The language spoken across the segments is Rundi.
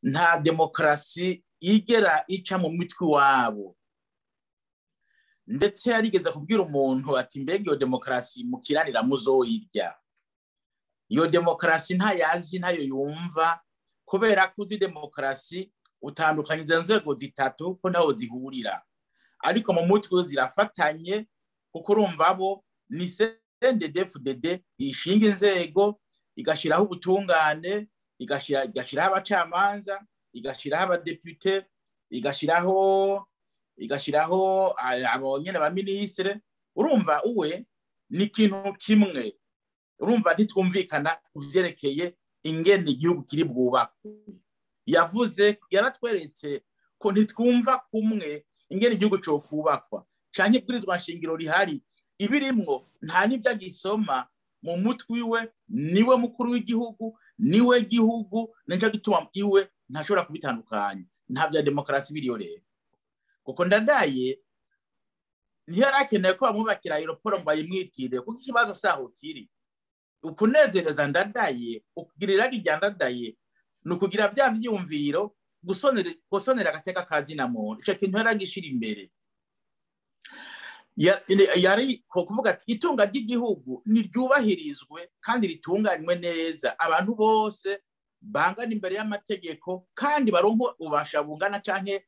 nta demokarasi igera ica mu mitwe wabo. Ndetse yarigeze kubwira umuntu ati mbega iyo demokarasi mukiranira muzoyirya. Iyo demokarasi ntayazi ntayo yumva, kubera ko uzi demokarasi utandukanye izo nzego zitatu ko ntaho zihurira, ariko mu mutwe zirafatanye, kuko urumva bo ni CNDD-FDD ishinga inzego, igashiraho ubutungane, igashiraho abacamanza, igashiraho abadepute, igashiraho abonyene ba ministre. Urumva uwe ni ikintu kimwe. Urumva ntitwumvikana kuvyerekeye ingene igihugu kiri bwubakwe. Yaratweretse ko ntitwumva kumwe ingene igihugu cyo kubakwa, canke bwirizwa nshingiro rihari ibirimwo nta nibyo agisoma mu mutwe iwe. Niwe mukuru w'igihugu, niwe gihugu, nenja gituma iwe ntashobora kubitandukanya. Nta bya demokarasi biriyo rero, kuko Ndadaye ntiyarakeneye ko bamwubakira aeroport ngo bayimwitire, kuko ikibazo saho kiri. Ukunezereza Ndadaye, ukugirira irya Ndadaye, nukugira bya byumviro, gusonera agateka kazina muntu. Ico kintu yaragishira imbere. Yari kuvuga ati itunga ry'igihugu niryubahirizwe kandi ritunganywe neza, abantu bose bangana imbere y'amategeko kandi baronko ubasha bungana canke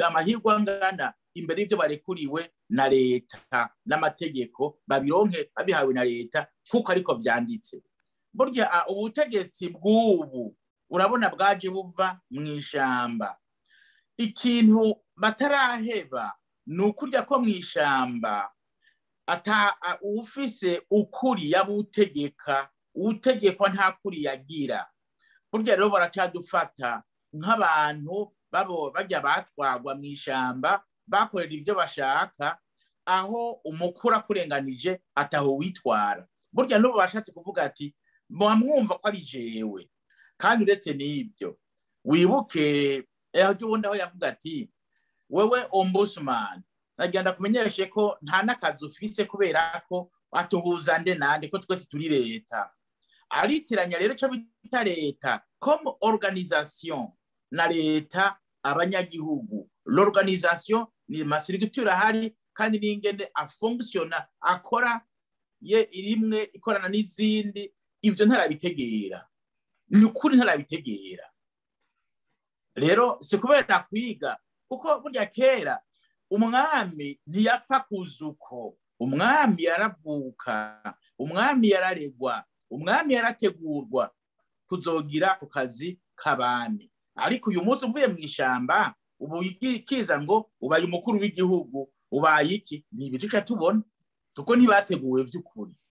amahirwe angana imbere y'ibyo barekuriwe na leta n'amategeko, babironke babihawe na leta kuko ariko vyanditse. Burya ubutegetsi bw'ubu urabona bwaje buva mw'ishamba. Ikintu bataraheba nukurya ko mw'ishamba ufise ukuri yabutegeka, utegekwa nta kuri yagira. Burya rero baracadufata nk'abantu bajya batwagwa mw'ishamba bakorera ibyo bashaka, aho umukuru akurenganije ataho witwara. Burya n'ubu bashatse kuvuga ati mwumva ko ari jewe. Kandi uretse n'ibyo wibuke ubundi aho yavuga ati wewe ombudsman nagenda kumenyeshe ko nta n'akazi ufise kubera ko atuhuza nde nande ko twese turi leta. Aritiranya rero cyo bita leta comme organisation na leta abanyagihugu. L'organisation ni masirigitura hari kandi n'ingene afunctiona akora ye irimwe ikorana n'izindi. Ivyo ntarabitegera, ni ukuri ntarabitegera. Rero si kubera kwiga, kuko burya kera umwami ntiyapfa kuzuko. Umwami yaravuka, umwami yararegwa, umwami yarategurwa kuzogira ku kazi k'abami. Ariko uyu munsi uvuye mw'ishamba ubu kiza ngo ubaye umukuru w'igihugu, ubaye iki? Ni ibiti tubona, kuko ntibateguwe vy'ukuri.